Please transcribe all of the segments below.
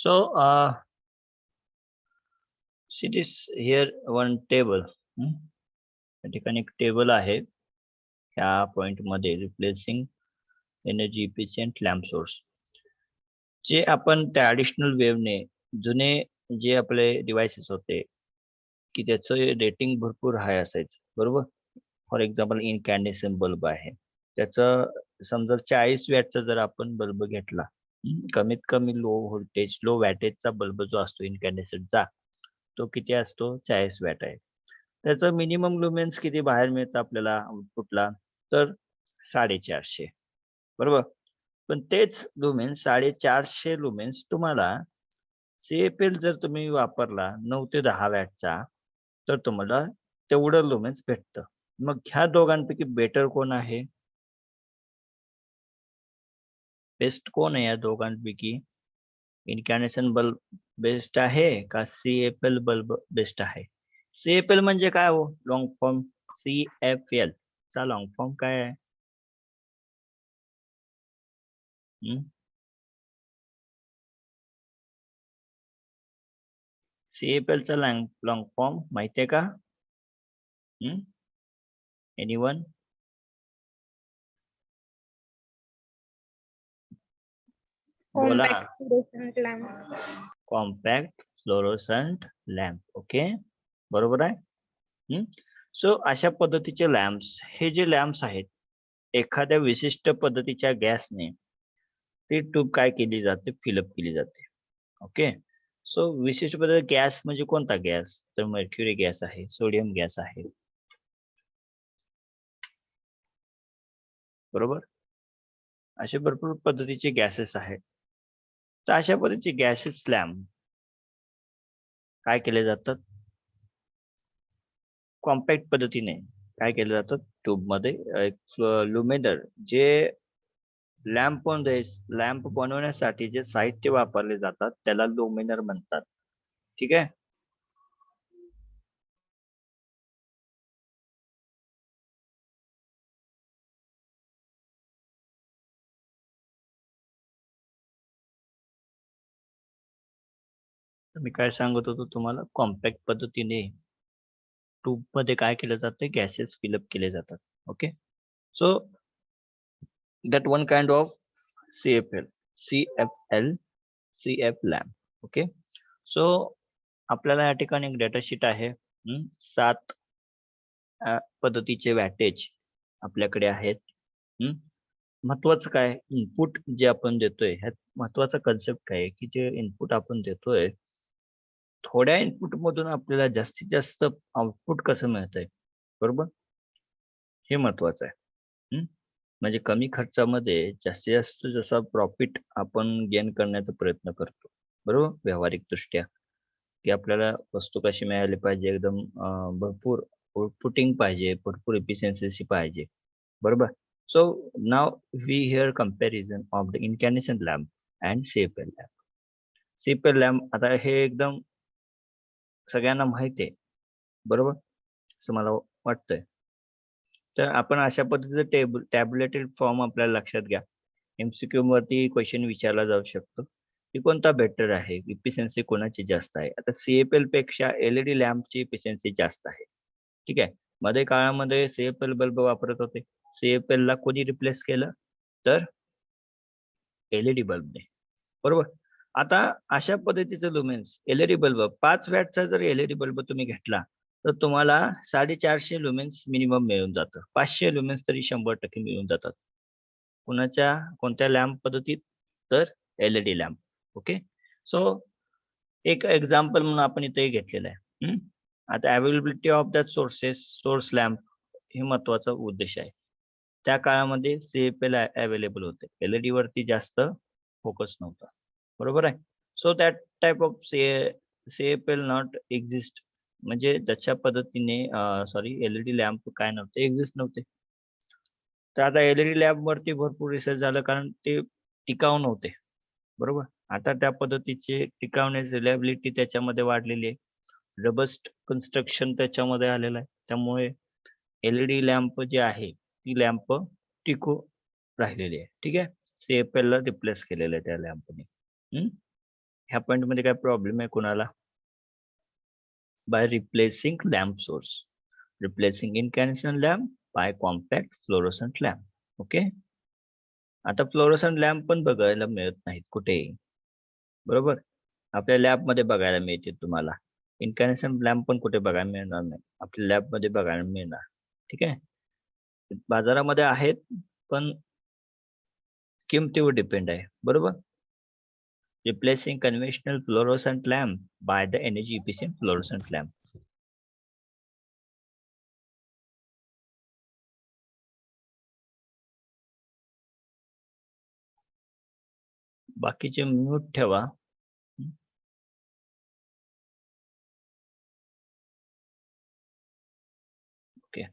So see this here one table. या ठिकाणी एक टेबल आहे. ह्या पॉइंट मध्ये replacing energy efficient lamp source. जे आपण ट्रॅडिशनल वेव्हने जुने जे आपले डिव्हाइसेस होते की त्याचं रेटिंग भरपूर हाय असायचं, बरोबर. फॉर एक्झाम्पल इनकॅन्डेसेंट बल्ब आहे, त्याचं समजा 40 वॅटचा जर आपण बल्ब घेतला, कमीत कमी लो व्होल्टेज लो वॅटेजचा बल्ब जो असतो इनकॅन्डेसेंटचा, तो किती असतो? 40 वॅट आहे. त्याचं मिनिमम लुमेन्स किती बाहेर मिळतं आपल्याला आउटपुटला? तर 450, बरोबर. पण तेच लुमेन्स 450 लुमेन्स तुम्हाला सीएफएल जर तुम्ही वापरला 9 ते 10 वॅटचा, तर तुम्हाला तेवढं लुमेन्स भेटतं. मग ह्या दोघांपैकी बेटर कोण आहे? बेस्ट कोण आहे या दोघांपैकी? इनकॅन्डेसेंट बल्ब बेस्ट आहे का सीएफएल बल्ब बेस्ट आहे? सीएफएल म्हणजे काय हो? Long form. सीएफएल चा लॉंग फॉर्म काय आहे? सीएफएल चा लॉंग फॉर्म माहितीये का? एनीवन? बोला. Compact fluorescent lamp. ओके, बरोबर आहे. सो अशा पद्धतीचे लॅम्प्स, हे जे लॅम्प्स आहेत, एखाद्या विशिष्ट पद्धतीच्या गॅसने ती ट्यूब काय केली जाते? फिलअप केली जाते. ओके. सो विशिष्ट पद्धती गॅस म्हणजे कोणता गॅस? तर मर्क्युरी गॅस आहे, सोडियम गॅस आहे, बरोबर. असे भरपूर पद्धतीचे गॅसेस आहेत. तर अशा पद्धतीचे गॅसेस लॅम्प काय केले जातात? कॉम्पॅक्ट पद्धतीने काय केले जातात? ट्यूब मध्ये एक लुमिनर, जे लॅम्प बनवण्यासाठी जे साहित्य वापरले जातात त्याला लुमिनर म्हणतात. ठीक आहे. मी काय सांगत होतो तुम्हाला? कॉम्पॅक्ट पद्धतीने ट्यूब मध्ये काय केलं जातं? गॅसेस फिलअप केले जातात. Okay. So that one kind of CF lamp. Okay. So आपल्याला या ठिकाणी एक डेटा शीट आहे. 7 पद्धतीचे वॅटेज आपल्याकडे आहेत. महत्वाचं काय? इनपुट जे आपण देतोय, ह्यात महत्वाचा कन्सेप्ट काय आहे की जे इनपुट आपण देतोय, थोड्या इनपुट मधून आपल्याला जास्तीत जास्त आउटपुट कसं मिळतंय, बरोबर. हे महत्वाचं आहे. म्हणजे कमी खर्चामध्ये जास्तीत जास्त जसा प्रॉफिट आपण गेन करण्याचा प्रयत्न करतो, बरोबर, व्यावहारिक दृष्ट्या, की आपल्याला वस्तू कशी मिळाली पाहिजे, एकदम भरपूर आउटपुटिंग पाहिजे, भरपूर एफिशियन्सी पाहिजे, बरोबर. So now we here comparison of the incandescent lamp and CFL lamp. CFL lamp आता हे एकदम सगळ्यांना माहिती आहे, बरोबर, असं मला वाटतंय. तर आपण अशा पद्धतीचं टॅब्युलेटेड फॉर्म आपल्याला लक्षात घ्या. एमसीक्यू वरती क्वेश्चन विचारला जाऊ शकतो की कोणता बेटर आहे, इफिशियन्सी कोणाची जास्त आहे. आता सीएफएल पेक्षा एलईडी लॅम्पची इफिशियन्सी जास्त आहे. ठीक आहे. मध्ये काळामध्ये सीएफएल बल्ब वापरत होते. सीएफएल ला कोणी रिप्लेस केलं? तर एलईडी बल्बने, बरोबर. आता अशा पद्धतीचं लुमेन्स एलईडी बल्ब 5 वॅटचा जर एलईडी बल्ब तुम्ही घेतला तर तुम्हाला 450 लुमेन्स मिनिमम मिळून जातं. 500 लुमेन्स तरी 100% मिळून जातात. कोणत्या लॅम्प पद्धतीत? तर एलईडी लॅम्प. ओके. सो एक एक्झाम्पल म्हणून आपण इथे घेतलेलं आहे. आता availability of that source lamp हे महत्वाचा उद्देश आहे. त्या काळामध्ये सीएफएल अवेलेबल होते, एलईडी वरती जास्त फोकस नव्हता, बरोबर आहे. So that type of CFL not exist, म्हणजे त्याच्या पद्धतीने एलईडी लॅम्प काय नव्हते, एक्झिस्ट नव्हते. तर आता एलईडी लॅम्प वरती भरपूर रिसर्च झालं, कारण ते टिकाऊ नव्हते, बरोबर. आता त्या पद्धतीचे टिकावण्याची रिलायबिलिटी त्याच्यामध्ये वाढलेली आहे. रबस्ट कन्स्ट्रक्शन त्याच्यामध्ये आलेलं आहे. त्यामुळे एलईडी लॅम्प जे आहे ती लॅम्प टिकू राहिलेली आहे. ठीक आहे. सीएफएल ला रिप्लेस केलेलं आहे त्या लॅम्पने. ह्या पॉइंट मध्ये काय प्रॉब्लेम आहे कोणाला? By replacing lamp source, replacing incandescent lamp by compact fluorescent lamp. Okay, आता फ्लोरोसंट लॅम्प पण बघायला मिळत नाहीत कुठे, बरोबर? आपल्या लॅब मध्ये बघायला मिळतील तुम्हाला. इनकॅन्डेसन लॅम्प पण कुठे बघायला मिळणार नाही, आपल्या लॅब मध्ये बघायला मिळणार. ठीक आहे, बाजारामध्ये आहेत पण किमतीवर डिपेंड आहे, बरोबर? Replacing conventional fluorescent lamp by the energy efficient fluorescent lamp. बाकीचे म्यूट ठेवा. Okay.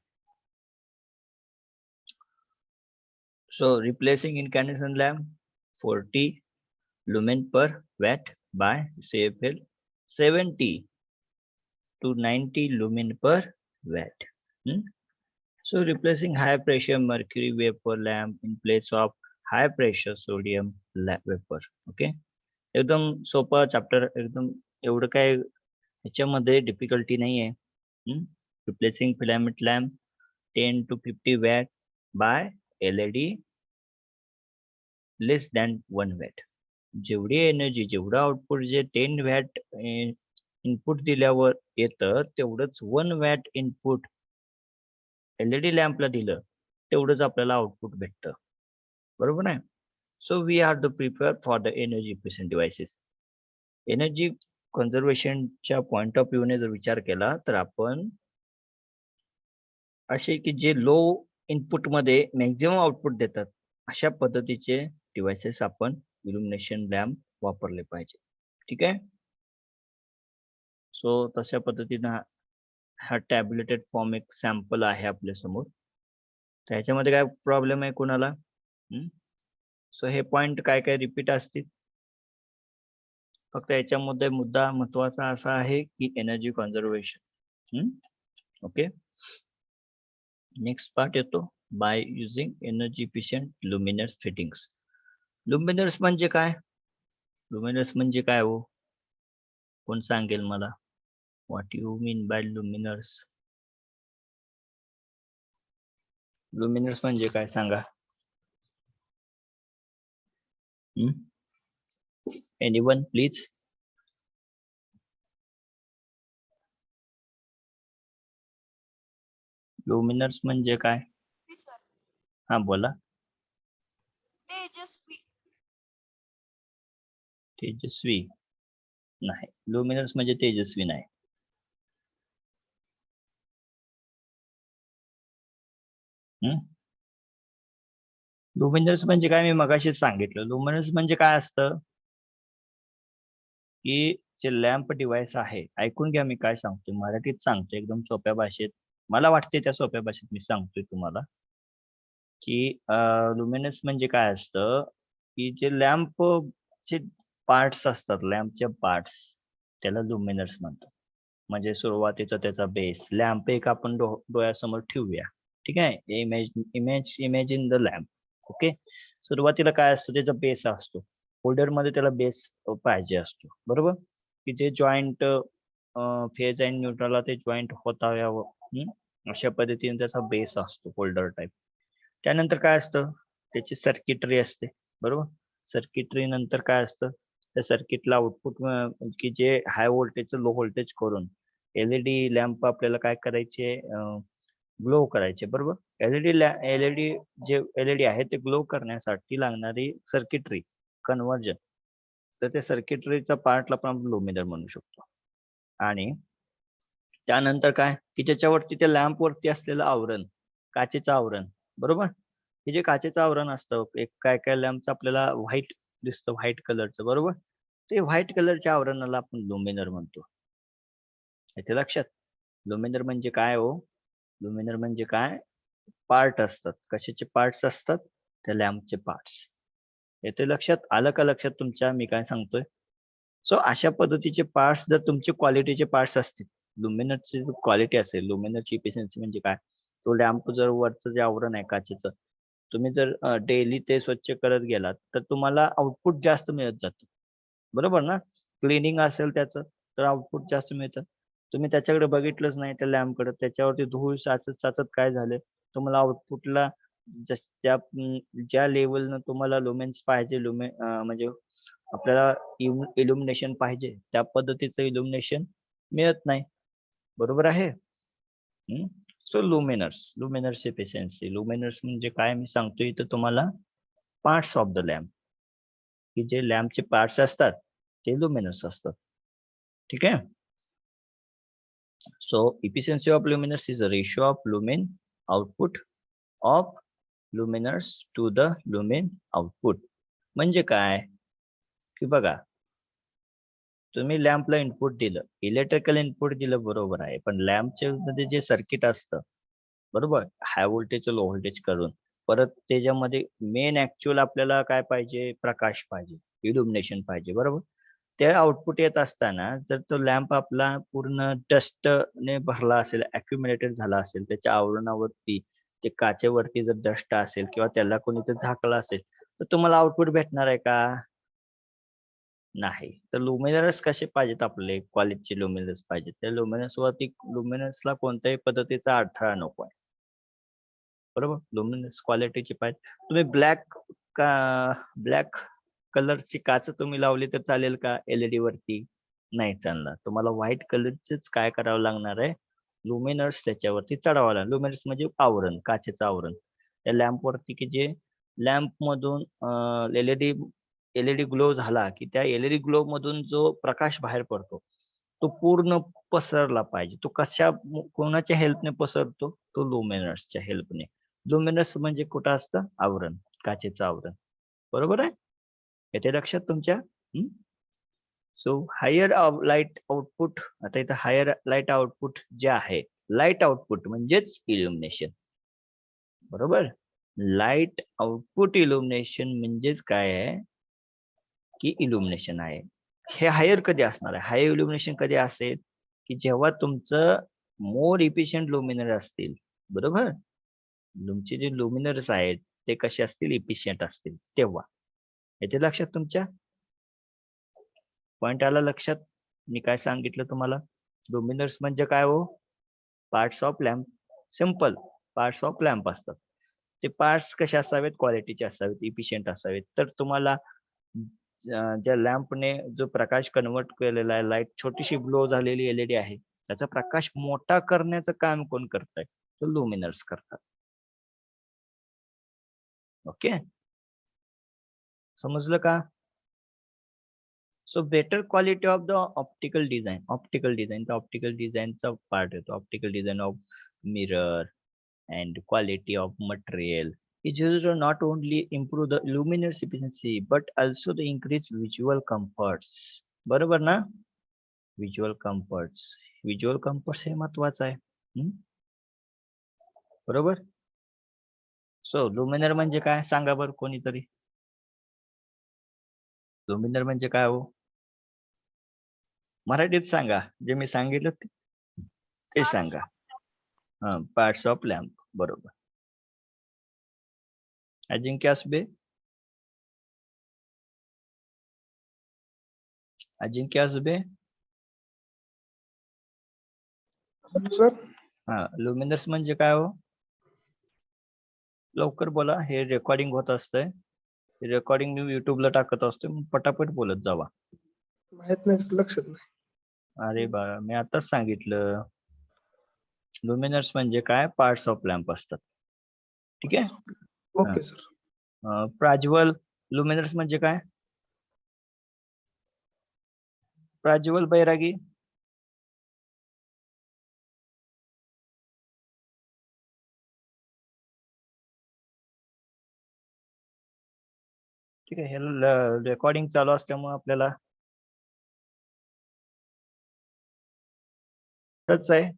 So replacing incandescent lamp 40 lumen per watt by CFL 70 to 90 lumen per watt. So replacing high pressure mercury vapor lamp in place of high pressure sodium vapor. Okay, एकदम सोपा chapter, एकदम एवढं काय ह्याच्यामध्ये difficulty नाही आहे. Replacing filament lamp 10 to 50 watt by LED less than 1 watt. जेवढी energy, जेवढं आउटपुट जे 10 वॅट इनपुट दिल्यावर येतं, तेवढंच 1 वॅट इनपुट एलईडी लॅम्पला दिलं, तेवढंच आपल्याला आउटपुट भेटतं, बरोबर नाही? So we are the prepare for the energy efficient devices. Energy कन्झर्वेशनच्या पॉइंट ऑफ व्ह्यूने जर विचार केला तर आपण असे की जे लो इनपुट मध्ये मॅक्झिमम आउटपुट देतात, अशा पद्धतीचे डिव्हाइसेस आपण इल्युमिनेशन लॅम्प वापरले पाहिजे. ठीक आहे, सो तशा पद्धतीनं हा टॅब्लेटेड फॉर्म एक सॅम्पल आहे आपल्या समोर. त्याच्यामध्ये काय प्रॉब्लेम आहे कोणाला? सो हे पॉइंट काय काय रिपीट असतील, फक्त याच्यामध्ये मुद्दा महत्वाचा असा आहे की energy conservation. Okay, next part येतो by using energy efficient luminous fittings. Luminous म्हणजे काय? लुमिनस म्हणजे काय हो? कोण सांगेल मला? What you mean by luminous? Luminous म्हणजे काय सांगा? Anyone please? लुमिनस म्हणजे काय? हा बोला. तेजस्वी. तेजस्वी नाही, लुमिनस म्हणजे तेजस्वी नाही. लुमिनस म्हणजे काय? मी मगाशीच सांगितलं. लुमिनस म्हणजे काय असतं की जे लॅम्प डिव्हाइस आहे, ऐकून घ्या मी काय सांगतोय, मराठीत सांगतो एकदम सोप्या भाषेत, मला वाटते त्या सोप्या भाषेत मी सांगतोय तुम्हाला की लुमिनस म्हणजे काय असतं की जे लॅम्प चे पार्ट्स असतात, लॅम्पचे पार्ट्स, त्याला लुमिनस म्हणतात. म्हणजे सुरुवातीचा त्याचा बेस, लॅम्प एक आपण डोळ्यासमोर ठेवूया. ठीक आहे, इमेजिन द लॅम्प. ओके, सुरुवातीला काय असतं, त्याचा बेस असतो. होल्डर मध्ये त्याला बेस पाहिजे असतो, बरोबर? की जे जॉईंट फेज अँड न्यूट्रलला ते जॉईंट होता यावं, अशा पद्धतीने त्याचा बेस असतो होल्डर टाईप. त्यानंतर काय असतं, त्याची सर्किटरी असते, बरोबर? सर्किटरी नंतर काय असतं, त्या सर्किटला आउटपुट की जे हाय व्होल्टेजचं लो व्होल्टेज करून एलईडी लॅम्प आपल्याला काय करायचे, ग्लो करायचे, बरोबर? एलईडी जे एलईडी आहे ते ग्लो करण्यासाठी लागणारी सर्किटरी कन्व्हर्जन, तर त्या सर्किटरीचा पार्टला पण आपण लुमिनर म्हणू शकतो. आणि त्यानंतर काय की त्याच्यावरती त्या लॅम्प वरती असलेलं आवरण, काचेचं आवरण, बरोबर? हे जे काचेचं आवरण असतं, एक काय काय लॅम्पचं आपल्याला व्हाईट दिसतं, व्हाईट कलरचं, बरोबर? ते व्हाईट कलरच्या आवरणाला आपण लुमिनर म्हणतो. येते लक्षात? लुमिनर म्हणजे काय हो? लुमिनर म्हणजे काय? पार्ट असतात. कशाचे पार्ट्स असतात? त्या लॅम्पचे पार्ट्स. येते लक्षात? आलं का लक्षात तुमच्या मी काय सांगतोय? सो अशा पद्धतीचे पार्ट्स जर तुमचे क्वालिटीचे पार्ट्स असतील, लुमिनरची क्वालिटी असेल, लुमिनरची इफिशियन्सी म्हणजे काय? तो लॅम्प जर वरचं जे आवरण आहे काचेचं, तुम्ही जर डेली ते स्वच्छ करत गेलात तर तुम्हाला आउटपुट जास्त मिळत जातं, बरोबर ना? क्लिनिंग असेल त्याचं तर आउटपुट जास्त मिळतं. तुम्ही त्याच्याकडे बघितलंच नाही त्या लॅम्पकडे, त्याच्यावरती धूळ साचत साचत काय झालं, तुम्हाला आउटपुटला ज्या ज्या लेवलनं तुम्हाला लुमेन्स पाहिजे, म्हणजे आपल्याला इल्युमिनेशन पाहिजे त्या पद्धतीचं इल्युमिनेशन मिळत नाही. बरोबर आहे. So लुमिनर्स efficiency. लुमिनर्स म्हणजे काय मी सांगतो इथं तुम्हाला, पार्ट्स ऑफ द लॅम्प, की जे लॅम्पचे पार्ट्स असतात ते लुमिनर्स असतात. ठीक आहे. So efficiency of luminous is a ratio of lumen output of luminous to the lumen output. म्हणजे काय, की बघा, तुम्ही लॅम्पला इनपुट दिलं, इलेक्ट्रिकल इनपुट दिलं, बरोबर आहे, पण लॅम्पचे मध्ये जे सर्किट असतं, बरोबर, हाय व्होल्टेज लो व्होल्टेज करून परत त्याच्यामध्ये मेन ऍक्च्युअल आपल्याला काय पाहिजे, प्रकाश पाहिजे, इल्युमिनेशन पाहिजे, बरोबर. ते आउटपुट येत असताना जर तो लॅम्प आपला पूर्ण डस्टने भरला असेल, अक्युमुलेटेड झाला असेल, त्याच्या आवरणावरती ते काचेवरती जर डस्ट असेल किंवा त्याला कोणीतरी झाकलं असेल, तर तुम्हाला आउटपुट भेटणार आहे का? नाही. तर लुमिनस कसे पाहिजेत, आपले क्वालिटीचे लुमिनस पाहिजेत. त्या लुमिनसला कोणत्याही पद्धतीचा अडथळा नको आहे. बरोबर. लुमिनस क्वालिटीची पाहिजे. तुम्ही ब्लॅक कलरची काच तुम्ही लावली तर चालेल का एलईडी वरती? नाही चालणार. तुम्हाला व्हाईट कलरचेच काय करावं लागणार आहे, लुमिनस त्याच्यावरती चढवावं लागेल. लुमिनस म्हणजे आवरण, काचेचं आवरण. त्या लॅम्प वरती, की जे लॅम्प मधून एलईडी एलईडी ग्लो झाला, की त्या एलईडी ग्लो मधून जो प्रकाश बाहेर पडतो, तो पूर्ण पसरला पाहिजे. तो कोणाच्या हेल्पने पसरतो? तो लुमिनसच्या हेल्पने. लुमिनस म्हणजे कुठं असतं? आवरण, काचेचं आवरण. बरोबर आहे? येते लक्षात तुमच्या? सो हायर लाईट आउटपुट, आता इथं हायर लाईट आउटपुट जे आहे, लाईट आउटपुट म्हणजेच इल्युमिनेशन. बरोबर. लाईट आउटपुट इल्युमिनेशन म्हणजेच काय आहे, की इल्युमिनेशन आहे. हे हायर कधी असणार आहे? हायर इल्युमिनेशन कधी असेल, की जेव्हा तुमचं मोर इफिशियंट लुमिनर असतील. बरोबर. तुमचे जे लुमिनर्स आहेत ते कसे असतील, इफिशियंट असतील तेव्हा. येते लक्षात तुमच्या? पॉइंट आला लक्षात? मी काय सांगितलं तुम्हाला? लुमिनर्स म्हणजे काय हो? Parts of lamp. Simple. Parts of lamp असतात. ते पार्ट्स कसे असावेत? क्वालिटीचे असावेत, इफिशियंट असावेत. तर तुम्हाला ज्या लॅम्पने जो प्रकाश कन्वर्ट केलेला आहे, लाईट छोटीशी ग्लो झालेली एलईडी आहे, त्याचा प्रकाश मोठा करण्याचं काम कोण करतंय? तो लुमिनर्स करतात. ओके. समजलं का? So better quality of the optical design. तर ऑप्टिकल डिझाईनचा पार्ट येतो. Optical design of mirror and quality of material is used to not only improve the luminous efficiency but also the increase visual comforts. बरोबर ना? Visual comforts हे महत्वाचं आहे. बरोबर. So लुमिनर म्हणजे काय सांगा बरं कोणीतरी. लुमिनर म्हणजे काय हो? मराठीत सांगा. जे मी सांगितलं ते सांगा. Parts of lamp. बरोबर. अजिंक्य असबे. सर. लुमिनर्स म्हणजे काय हो? लवकर बोला. हे रेकॉर्डिंग होत असतंय. रेकॉर्डिंग मी युट्यूबला टाकत असतो. पटापट बोलत जावा. माहित नाही, लक्षात नाही. अरे बाळा, मी आताच सांगितलं. लुमिनर्स म्हणजे काय? पार्ट्स ऑफ लॅम्प असतात. ठीक आहे. Okay sir. प्राज्वल. लुमिनर्स म्हणजे काय? प्राज्वल बैरागी. ठीक आहे. हे रेकॉर्डिंग चालू असल्यामुळे आपल्याला आहे.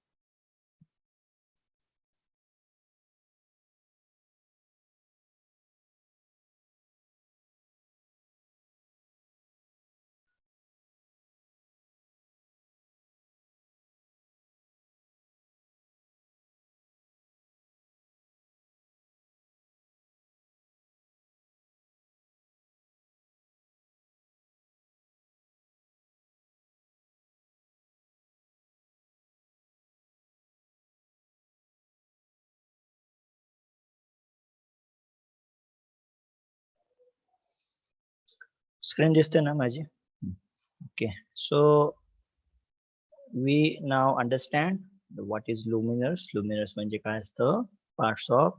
स्क्रीन दिसते ना माझी? Okay. So we now understand what is luminaires. Luminaires म्हणजे काय असतं? Parts of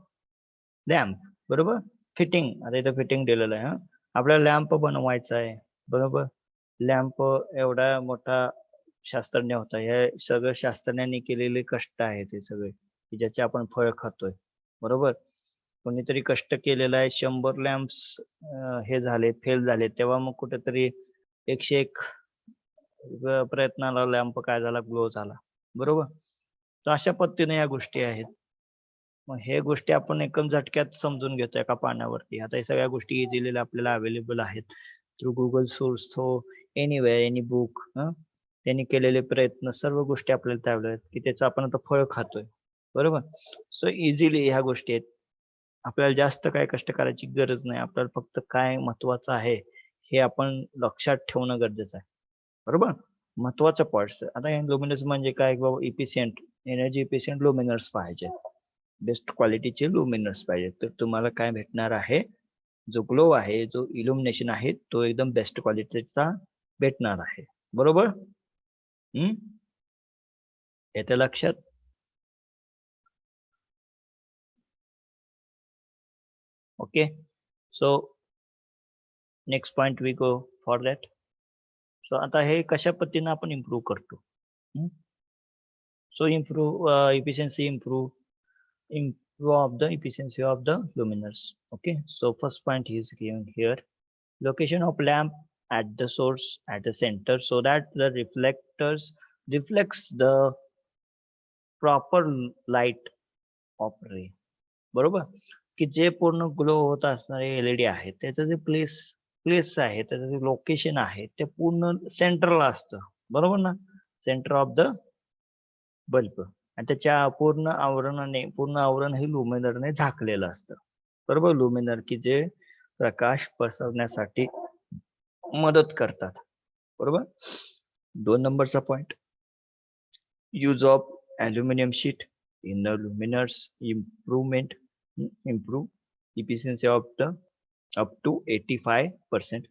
lamp. बरोबर? फिटिंग. आता इथं फिटिंग दिलेलं आहे. आपल्याला लॅम्प बनवायचा आहे. बरोबर? लॅम्प एवढा मोठा शास्त्रज्ञ होता. हे सगळं शास्त्रज्ञांनी केलेले कष्ट आहेत हे सगळे, की ज्याचे आपण फळ खातोय. बरोबर? कोणीतरी कष्ट केलेलं आहे. 100 लॅम्प्स हे झाले, फेल झाले. तेव्हा मग कुठेतरी 101 प्रयत्नाला लॅम्प काय झाला? ग्लो झाला. बरोबर? तर अशा पद्धतीने या गोष्टी आहेत. मग हे गोष्टी आपण एकदम झटक्यात समजून घेतो एका पानावरती. आता या सगळ्या गोष्टी इझिली आपल्याला अवेलेबल आहेत. Through Google source, through anywhere, any book. त्यांनी केलेले प्रयत्न, सर्व गोष्टी आपल्याला त्यावेळेला आहेत, की त्याचं आपण आता फळ खातोय. बरोबर? सो इझिली ह्या गोष्टी आहेत. आपल्याला जास्त काही कष्ट करायची गरज नाही. आपल्याला फक्त काय महत्त्वाचं आहे, हे आपण लक्षात ठेवणं गरजेचं आहे. बरोबर? महत्त्वाचं पॉइंट्स. आता हे लुमिनस म्हणजे काय? बाबा इफिशियंट, एनर्जी इफिशियंट लुमिनर्स पाहिजे. बेस्ट क्वालिटीचे लुमिनर्स पाहिजे. तर तुम्हाला काय भेटणार आहे? जो ग्लो आहे, जो इल्युमिनेशन आहे, तो एकदम बेस्ट क्वालिटीचा भेटणार आहे. बरोबर? हं? येतं लक्षात? Okay. So next point we go for that. So आता हे कशा पद्धतीने आपण इम्प्रूव्ह करतो? So improve efficiency, improve of the efficiency of the luminars. Okay, so first point is given here: location of lamp at the source at the center, so that the reflectors reflects the proper light of ray. बरोबर? की जे पूर्ण glow होत असणारे LED आहेत, त्याचं जे place आहे, त्याचं जे लोकेशन आहे, ते पूर्ण सेंटरला असतं. बरोबर ना? Centre of the bulb. आणि त्याच्या पूर्ण आवरण हे लुमिनरने झाकलेलं असतं. बरोबर? लुमिनर की जे प्रकाश पसरण्यासाठी मदत करतात. बरोबर? 2 नंबरचा point, use of aluminium sheet in the luminaires improve efficiency of the up to 85%.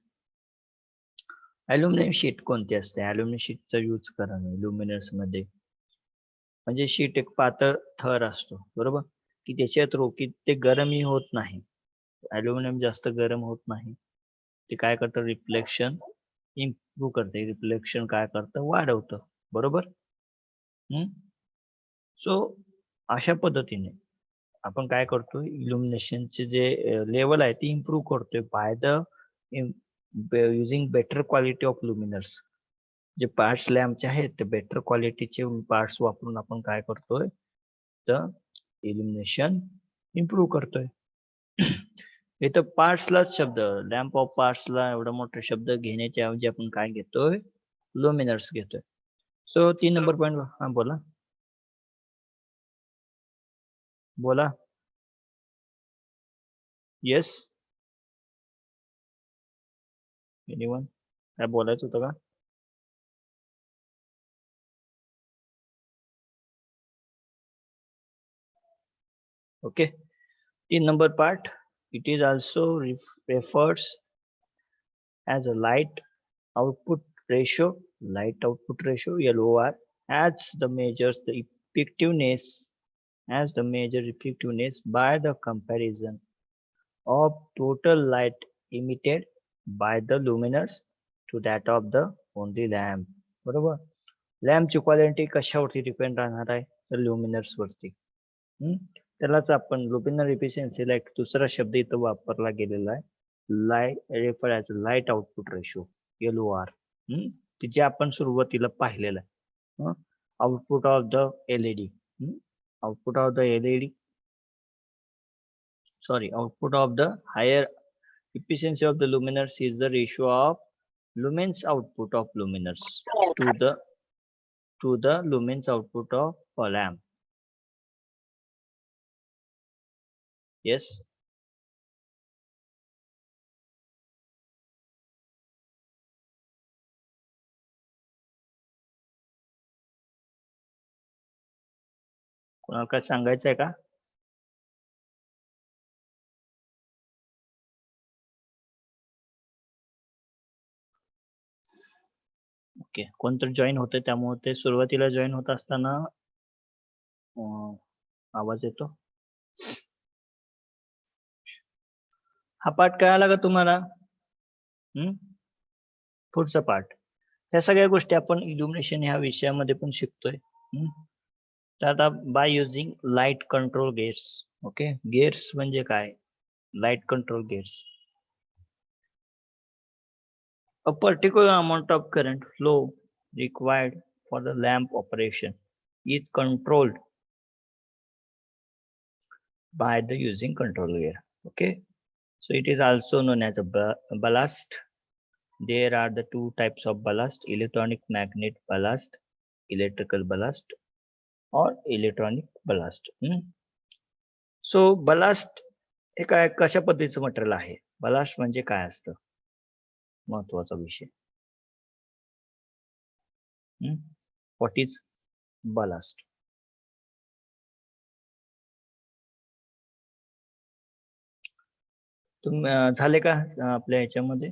Aluminium sheet कोणती असते? अॅल्युमिनियम शीटचा यूज करणे लुमिनर्स मध्ये म्हणजे शीट एक पातळ थर असतो. बरोबर? की त्याच्यात की ते गरमही होत नाही. अॅल्युमिनियम जास्त गरम होत नाही. ते काय करतं? रिफ्लेक्शन इम्प्रूव्ह करते. रिफ्लेक्शन काय करतं? वाढवतं. बरोबर? सो अशा पद्धतीने आपण काय करतोय? इल्युमिनेशनचे जे लेवल आहे ते इम्प्रूव्ह करतोय by the using better quality of luminaires. जे पार्ट्स लॅम्पचे आहेत ते बेटर क्वालिटीचे पार्ट्स वापरून आपण काय करतोय? तर इल्युमिनेशन इम्प्रूव्ह करतोय. इथं पार्ट्सलाच शब्द, लॅम्प ऑफ पार्ट्सला एवढा मोठा शब्द घेण्याच्या ऐवजी आपण काय घेतोय? लुमिनर्स घेतोय. So 3 number point. हां, बोला. बोला. येस? एनीवन? काय बोलायचं होतं का? Okay. 3 number part, it is also refers as a light output ratio, LOR, as the measures the effectiveness by the comparison of total light emitted by the luminous to that of the only lamp. बरोबर? लॅम्पची quality कशावरती depend राहणार आहे? तर लुमिनर्स वरती. त्यालाच आपण लुमिनर इफिशियन्सीला एक दुसरा शब्द इथं वापरला गेलेला आहे. Refer as light output ratio, LOR. की जे आपण सुरुवातीला पाहिलेलं आहे. Output of the LED. Output of the LED output of the higher efficiency of the luminars is the ratio of lumens output of luminars to the lumens output of a lamp. Yes? कोणाला काय सांगायचं आहे का? Okay, कोणतरी join होतंय त्यामुळे ते सुरुवातीला जॉईन होत असताना आवाज येतो. हा पाठ कळाला का तुम्हाला? पुढचा पाठ. ह्या सगळ्या गोष्टी आपण इल्युमिनेशन ह्या विषयामध्ये पण शिकतोय. तर आता by using light control gates. Okay, gates म्हणजे काय? Light control gates. A particular amount of current flow required for the lamp operation is controlled by the using control gear. Okay, so it is also known as a ballast. There are the two types of ballast: electronic magnet ballast, electrical ballast, or electronic ballast. So ballast हे काय कशा पद्धतीचं material आहे? Blast म्हणजे काय असतं? महत्वाचा विषय. What is blast? झाले का आपल्या ह्याच्यामध्ये?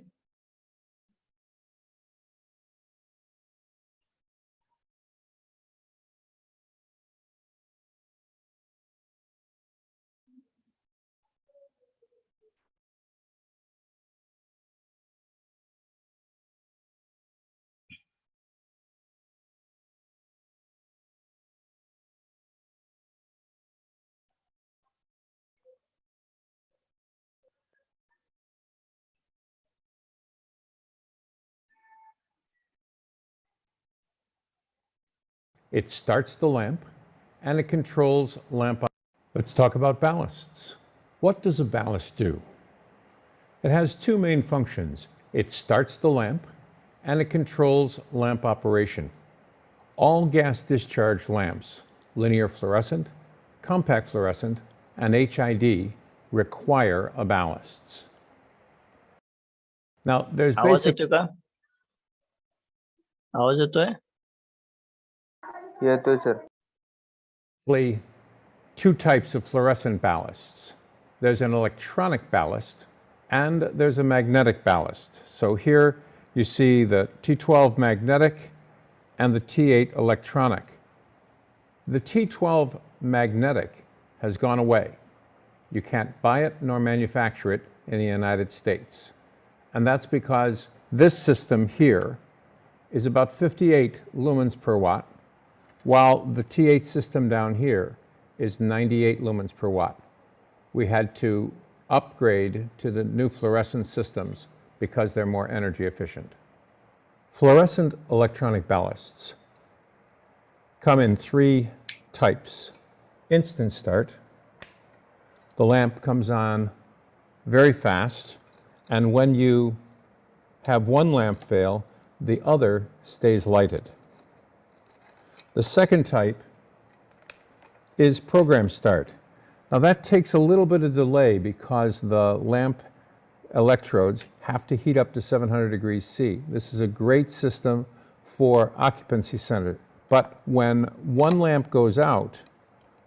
It starts the lamp and it controls lamp. Let's talk about ballasts. What does a ballast do? It has two main functions. It starts the lamp and it controls lamp operation. All gas discharge lamps, linear fluorescent, compact fluorescent, and HID require a ballasts. Now, there's आवाज येतोय का? आवाज येतोय? येतोय sir. basically two types of fluorescent ballasts. There's an electronic ballast and there's a magnetic ballast. So here you see the T12 magnetic and the T8 electronic. The T12 magnetic has gone away. You can't buy it nor manufacture it in the United States. And that's because this system here is about 58 lumens per watt, while the T8 system down here is 98 lumens per watt. We had to upgrade to the new fluorescent systems because they're more energy efficient. Fluorescent electronic ballasts come in three types. Instant start. The lamp comes on very fast, and when you have one lamp fail, the other stays lighted. The second type is program start. Now that takes a little bit of delay because the lamp electrodes have to heat up to 700 degrees C. This is a great system for occupancy center. But when one lamp goes out,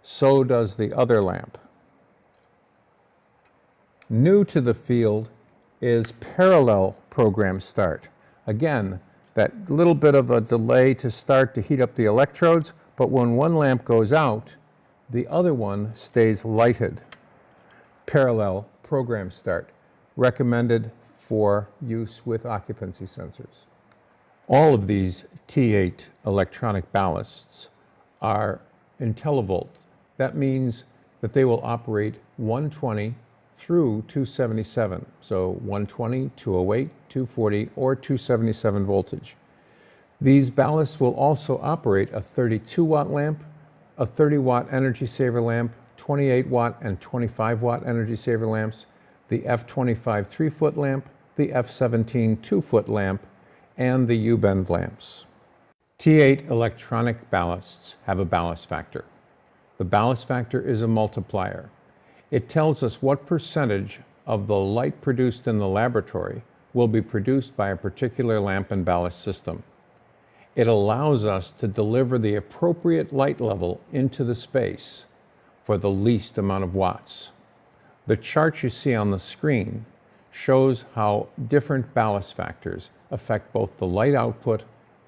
so does the other lamp. New to the field is parallel program start. Again, that little bit of a delay to start to heat up the electrodes, but when one lamp goes out, the other one stays lighted. Parallel program start, recommended for use with occupancy sensors. All of these T8 electronic ballasts are IntelliVolt. That means that they will operate 120 through 277. So 120, 208, 240, or 277 voltage. These ballasts will also operate a 32 watt lamp, a 30 watt energy saver lamp, 28 watt and 25 watt energy saver lamps, the F25 3-foot lamp, the F17 2-foot lamp, and the U-bend lamps. T8 electronic ballasts have a ballast factor. The ballast factor is a multiplier. It tells us what percentage of the light produced in the laboratory will be produced by a particular lamp and ballast system. It allows us to deliver the appropriate light level into the space for the least amount of watts. The chart you see on the screen shows how different ballast factors affect both the light output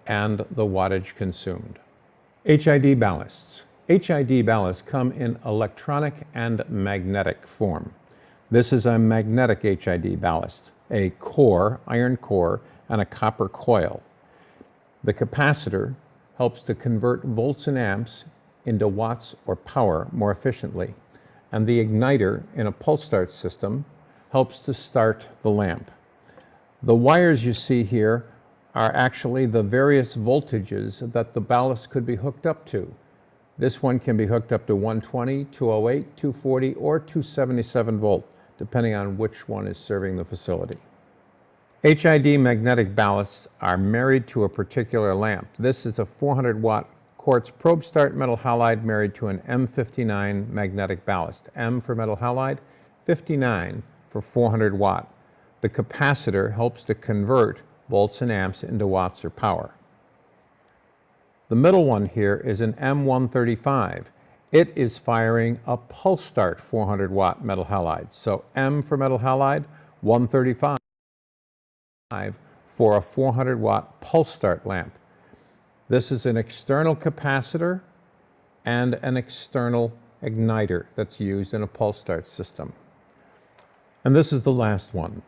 and the wattage consumed. HID ballasts. HID ballasts come in electronic and magnetic form. This is a magnetic HID ballast, a core, iron core, and a copper coil. The capacitor helps to convert volts and amps into watts or power more efficiently, and the igniter in a pulse start system helps to start the lamp. The wires you see here are actually the various voltages that the ballast could be hooked up to. This one can be hooked up to 120, 208, 240, or 277 volt, depending on which one is serving the facility. HID magnetic ballasts are married to a particular lamp. This is a 400 watt quartz probe start metal halide married to an M59 magnetic ballast. M for metal halide, 59 for 400 watt. The capacitor helps to convert volts and amps into watts or power. The middle one here is an M135. It is firing a pulse start 400 watt metal halide. So M for metal halide, 135 for a 400 watt pulse start lamp. This is an external capacitor and an external igniter that's used in a pulse start system. And this is the last one,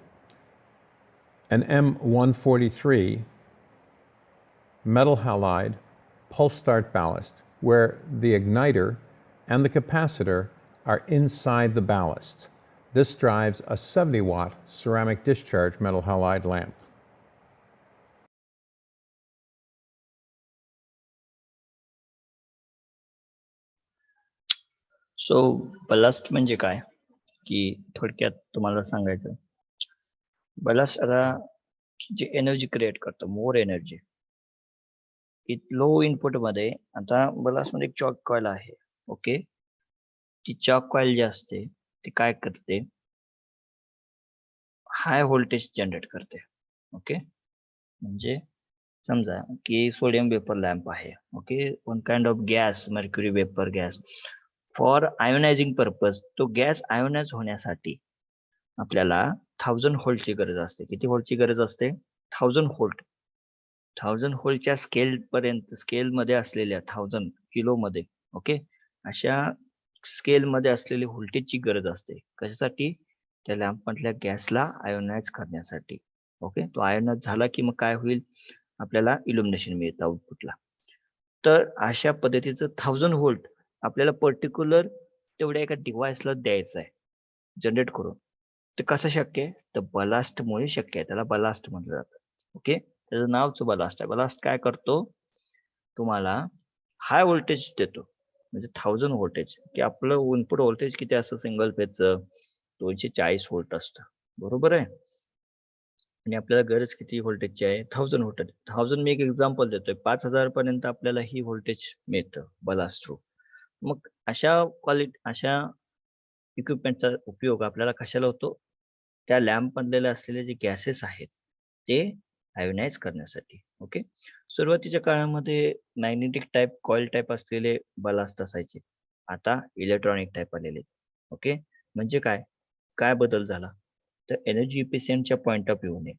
an M143 metal halide pulse start ballast, where the igniter and the capacitor are inside the ballast. This drives a 70 watt ceramic discharge metal halide lamp. So blast म्हणजे काय की थोडक्यात तुम्हाला सांगायचं, blast आता जे energy create करतं, more energy low input मध्ये. आता बलास्ट मध्ये एक चॉक कॉईल आहे. ओके, ती चॉक कॉईल जी असते ती काय करते, हाय व्होल्टेज जनरेट करते. ओके, म्हणजे समजा की सोडियम वेपर लॅम्प आहे. Okay, one kind of gas, mercury vapour gas. For ionising purpose तो गॅस आयोनाइज होण्यासाठी आपल्याला 1000 व्होल्टची गरज असते. किती व्होल्टची गरज असते? 1000 व्होल्ट. 1000 व्होल्टच्या स्केल पर्यंत, स्केल मध्ये असलेल्या 1000 किलो मध्ये, ओके, अशा स्केल मध्ये असलेली व्होल्टेजची गरज असते. कशासाठी? त्या लॅम्प मधल्या गॅसला आयोनाइज करण्यासाठी. ओके, तो आयोनाइज झाला की मग काय होईल, आपल्याला इल्युमिनेशन मिळतं आउटपुटला. तर अशा पद्धतीचं 1000 व्होल्ट आपल्याला पर्टिक्युलर तेवढ्या एका डिव्हाइसला द्यायचं आहे जनरेट करून. ते कसं शक्य आहे? तर बलास्टमुळे शक्य आहे. त्याला बलास्ट म्हटलं जातं. ओके, त्याचं नावच बलास्ट आहे. बलास्ट काय करतो, तुम्हाला हाय व्होल्टेज देतो, म्हणजे 1000 व्होल्टेज. की आपलं इनपुट व्होल्टेज किती असतं सिंगल फेजचं? 240 व्होल्ट असतं, बरोबर आहे. आणि आपल्याला गरज किती व्होल्टेजची आहे? 1000 व्होल्टेज. 1000 मी एक एक्झाम्पल देतोय. 5000 पर्यंत आपल्याला ही व्होल्टेज मिळतं बलास्ट थ्रू. मग अशा इक्विपमेंटचा उपयोग आपल्याला कशाला होतो? त्या लॅम्प मधले असलेले जे गॅसेस आहेत ते आयोनाइज करण्यासाठी. ओके, सुरुवातीच्या काळामध्ये मॅग्नेटिक टाइप, कॉइल टाइप असलेले बलास्ट असायचे. आता इलेक्ट्रॉनिक टाइप आलेले. ओके, म्हणजे काय काय बदल झाला? तर एनर्जी इफिशियंटच्या पॉइंट ऑफ व्ह्यूने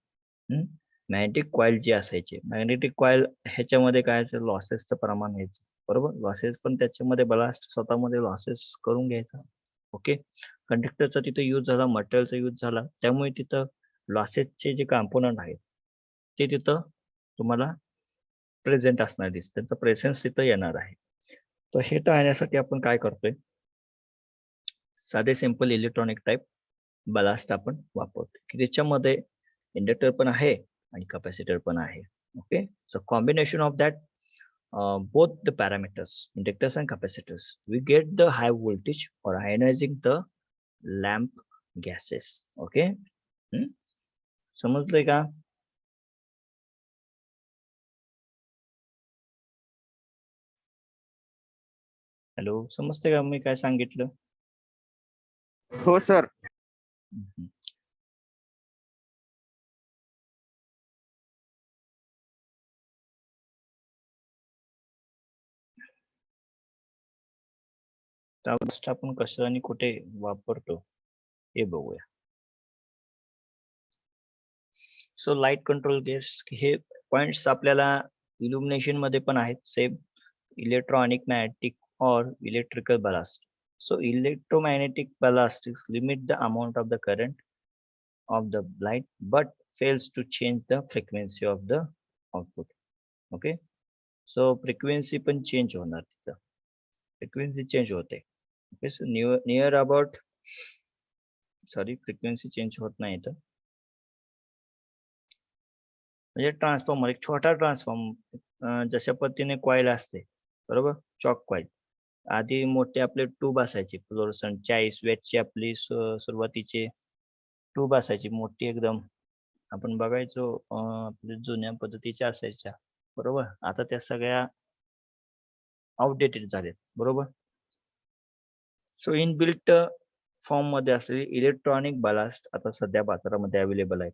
मॅग्नेटिक कॉइल जे असायचे, मॅग्नेटिक कॉइल ह्याच्यामध्ये काय लॉसेसचं प्रमाण व्हायचं, बरोबर. लॉसेस पण त्याच्यामध्ये बलास्ट स्वतःमध्ये लॉसेस करून घ्यायचा. ओके, कंडक्टरचा तिथे यूज झाला, मटेरियलचा यूज झाला, त्यामुळे तिथं लॉसेसचे जे कॉम्पोनंट आहेत ते तिथं तुम्हाला प्रेझेंट असणार दिसतं, त्यांचा प्रेझेन्स तिथं येणार आहे. तर हे टाळण्यासाठी आपण काय करतोय, साधे सिंपल इलेक्ट्रॉनिक टाइप बलास्ट आपण वापरतो, की त्याच्यामध्ये इंडक्टर पण आहे आणि कॅपॅसिटर पण आहे. Okay, so combination of that both the parameters, inductors and capacitors, we get the high voltage for ionizing the lamp gases. Okay, समजलंय का? हॅलो, समजते का मी काय सांगितलं? हो सर. बलास्ट आपण कसं आणि कुठे वापरतो हे बघूया. सो लाईट कंट्रोल गेट्स, हे पॉइंट्स आपल्याला इल्युमिनेशन मध्ये पण आहेत सेम इलेक्ट्रॉनिक मॅग्नेटिक और electrical blast. So electromagnetic ballast limit the amount of the current of the light but fails to change the frequency of the output. Okay, so frequency पण change होणार तिथं, frequency change होते. Okay, so near about frequency change होत नाही इथं, म्हणजे transformer एक छोटा ट्रान्सफॉर्मर जशा पद्धतीने कॉईल असते बरोबर, चॉक कॉईल. आधी मोठे आपले ट्यूब असायचे फ्लोरोसंट 40 वॅटची आपली सुरुवातीचे ट्यूब असायची मोठी एकदम, आपण बघायचो आपल्या जुन्या पद्धतीच्या असायच्या बरोबर. आता त्या सगळ्या आउटडेटेड झाल्यात बरोबर. सो इनबिल्ट फॉर्म मध्ये असलेले इलेक्ट्रॉनिक बलास्ट आता सध्या बाजारामध्ये अवेलेबल आहेत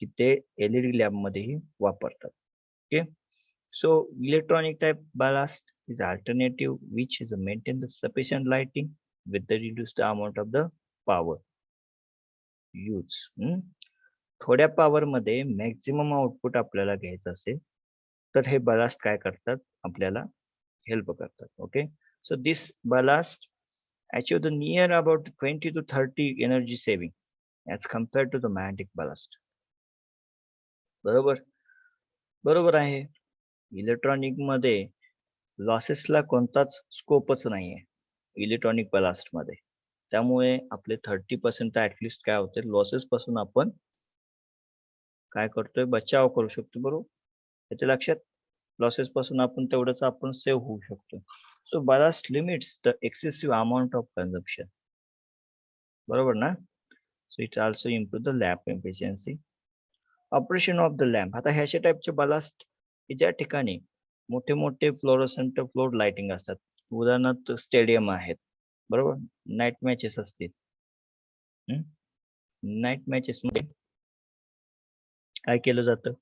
की ते एलईडी लॅम्प मध्येही वापरतात. Okay, so electronic type ballast is alternative which is maintain the sufficient lighting with the reduce the amount of the power use. थोड्या पॉवर मध्ये मॅक्झिमम आउटपुट आपल्याला घ्यायचं असेल तर हे बलास्ट काय करतात, आपल्याला हेल्प करतात. Okay, so this blast achieve the near about 20 to 30 energy saving as compared to the magnetic ballast. बरोबर बरोबर आहे. इलेक्ट्रॉनिक मध्ये लॉसेसला कोणताच स्कोपच नाहीये इलेक्ट्रॉनिक बलास्ट मध्ये, त्यामुळे आपले 30% ऍटलिस्ट काय होते लॉसेस पासून आपण काय करतोय बचाव करू शकतो बरोबर. त्याच्या लक्षात लॉसेस पासून आपण तेवढंच आपण सेव्ह होऊ शकतो. So blast limits the excessive amount of consumption बरोबर ना. So it also improve the lamp efficiency. Operation of the lamp, आता ह्याच्या टाईपचे बलास्ट ज्या ठिकाणी मोठे मोठे फ्लोरोसंट फ्लोर लाइटिंग असतात, उदाहरणार्थ स्टेडियम आहेत बरोबर, नाईट मॅचेस असतील. नाईट मॅचेस मध्ये काय केलं जातं,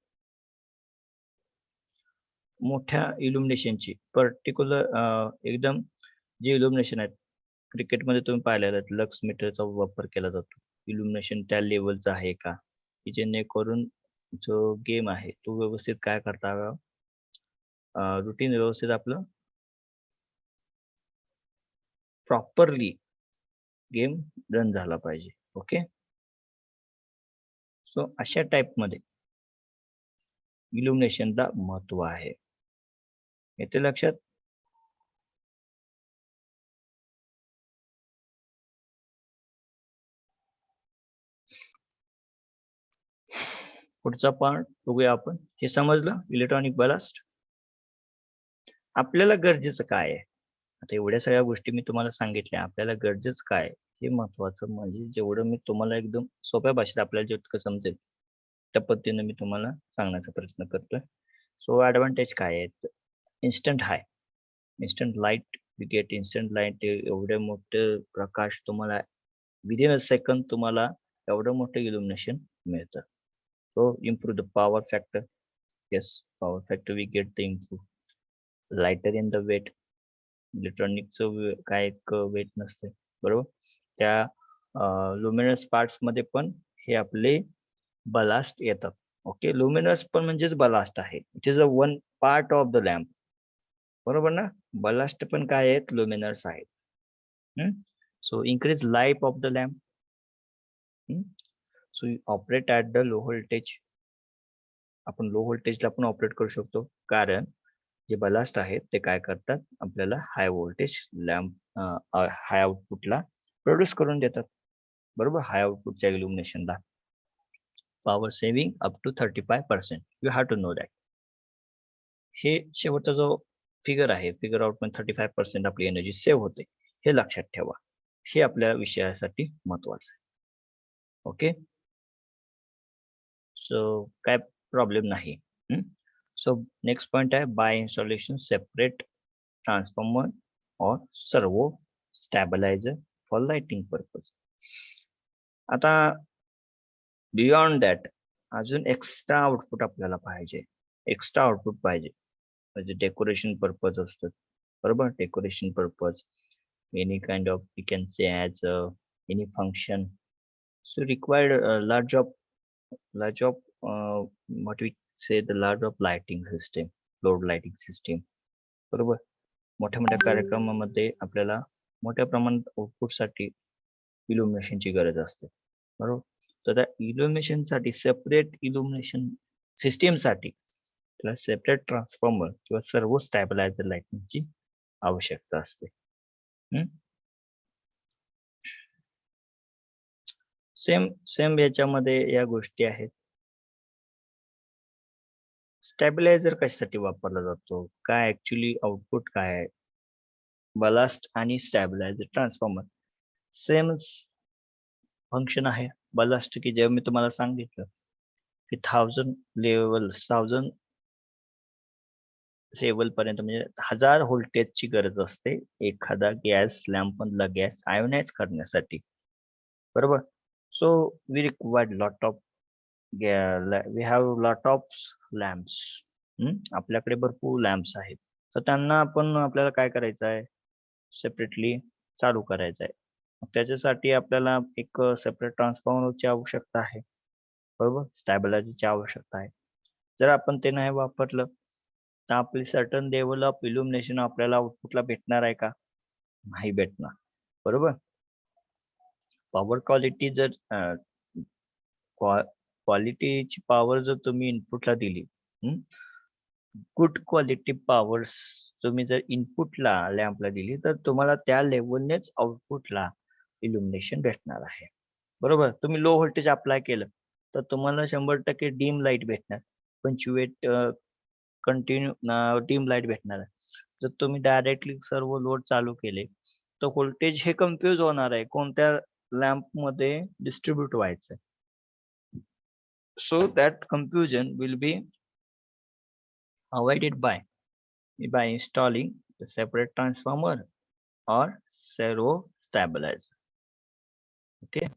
मोठ्या इल्युमिनेशनची पर्टिक्युलर एकदम जे इल्युमिनेशन आहेत क्रिकेटमध्ये तुम्ही पाहिलेलं आहे लक्स मीटरचा वापर केला जातो. इल्युमिनेशन त्या लेवलचं आहे का, की जेणेकरून जो गेम आहे तो व्यवस्थित काय करता रुटीन व्यवस्थित आपलं प्रॉपरली गेम रन झाला पाहिजे. ओके, सो अशा टाइप मध्ये इल्युमिनेशनला महत्व आहे, येते लक्षात. पुढचा पार्ट बघूया आपण. हे समजलं इलेक्ट्रॉनिक बलास्ट. आपल्याला गरजेचं काय आहे, आता एवढ्या सगळ्या गोष्टी मी तुम्हाला सांगितल्या, आपल्याला गरजेचं काय हे महत्वाचं, म्हणजे जेवढं मी तुम्हाला एकदम सोप्या भाषेत आपल्याला जितकं समजेल त्या पद्धतीने मी तुम्हाला सांगण्याचा प्रयत्न करतोय. सो ऍडव्हान्टेज काय आहेत, instant high, instant light, you get instant light. एवढे मोठे प्रकाश तुम्हाला विदिन अ सेकंड तुम्हाला एवढं मोठं इल्युमिनेशन मिळतं. So improve the power factor. Yes, power factor we get the improve. Lighter in the weight, इलेक्ट्रॉनिकचं काय एक वेट नसते बरोबर. त्या लुमिनस पार्ट्स मध्ये पण हे आपले बलास्ट येतात. ओके, लुमिनस पण म्हणजेच बलास्ट आहे, it is a one part of the lamp बरोबर ना. बलास्ट पण काय आहेत, लुमिनर्स आहेत. So increase life of the lamp. So operate at the low voltage, आपण लो व्होल्टेजला पण ऑपरेट करू शकतो, कारण जे बलास्ट आहेत ते काय करतात, आपल्याला हाय व्होल्टेज लॅम्प हाय आउटपुटला प्रोड्यूस करून देतात बरोबर. हाय आउटपुटच्या इल्युमिनेशनला power saving up to 35%. You have to know that. हे शेवटचा जो फिगर आहे, फिगर आउट मध्ये 35% आपली एनर्जी सेव्ह होते, हे लक्षात ठेवा. हे आपल्या विषयासाठी महत्वाचं आहे. ओके, सो काय प्रॉब्लेम नाही. सो नेक्स्ट पॉइंट आहे बाय इन्स्टॉलेशन सेपरेट ट्रान्सफॉर्मर और सर्वो स्टॅबिलायझर फॉर लाइटिंग पर्पज. आता बियॉन्ड दॅट अजून एक्स्ट्रा आउटपुट आपल्याला पाहिजे, एक्स्ट्रा आउटपुट पाहिजे, म्हणजे डेकोरेशन पर्पज असतात बरोबर. Decoration purpose, any kind of you can say as any function. So required large of what we say the large of lighting system. Load lighting system, बरोबर. मोठ्या मोठ्या कार्यक्रमामध्ये आपल्याला मोठ्या प्रमाणात आउटपुटसाठी इल्युमिनेशनची गरज असते, बरोबर. तर त्या इल्युमिनेशनसाठी सेपरेट इल्युमिनेशन सिस्टीमसाठी त्याला सेपरेट ट्रान्सफॉर्मर किंवा सर्वो स्टॅबिलायझर लाइटिंगची आवश्यकता असते. सेम सेम याच्यामध्ये या गोष्टी आहेत. स्टॅबिलायझर कशासाठी वापरला जातो, काय ऍक्च्युली आउटपुट काय आहे. बलास्ट आणि स्टॅबिलायझर ट्रान्सफॉर्मर सेम फंक्शन आहे. बलास्ट की जेव्हा मी तुम्हाला सांगितलं की 1000 लेवल पर्यंत म्हणजे 1000 व्होल्टेजची गरज असते एखादा गॅस लॅम्प मधला गॅस आयोनाइज करण्यासाठी, बरोबर. So we required lot of we have lot of lamps. आपल्याकडे भरपूर लॅम्प्स आहेत, तर त्यांना आपल्याला काय करायचं आहे, सेपरेटली चालू करायचं आहे. त्याच्यासाठी आपल्याला एक सेपरेट ट्रान्सफॉर्मरची आवश्यकता आहे, बरोबर. स्टॅबिलायझरची आवश्यकता आहे. जर आपण ते नाही वापरलं तर आपली सर्टन लेवल ऑफ इल्युमिनेशन आपल्याला आउटपुटला भेटणार आहे का, नाही भेटणार, बरोबर. पॉवर क्वालिटी जर क्वालिटीची पॉवर जर तुम्ही इनपुटला दिली, गुड क्वालिटी पॉवर्स तुम्ही जर इनपुटला लॅम्पला दिली तर तुम्हाला त्या लेवलनेच आउटपुटला इल्युमिनेशन भेटणार आहे, बरोबर. तुम्ही लो व्होल्टेज अप्लाय केलं तर तुम्हाला 100% डीम लाईट भेटणार, 25 कंटिन्यू डीम लाईट भेटणार आहे. जर तुम्ही डायरेक्टली सर्व लोड चालू केले तर व्होल्टेज हे कन्फ्यूज होणार आहे कोणत्या लॅम्प मध्ये डिस्ट्रीब्यूट व्हायचं. So that confusion will be avoided by installing a separate transformer or servo stabilizer. Okay.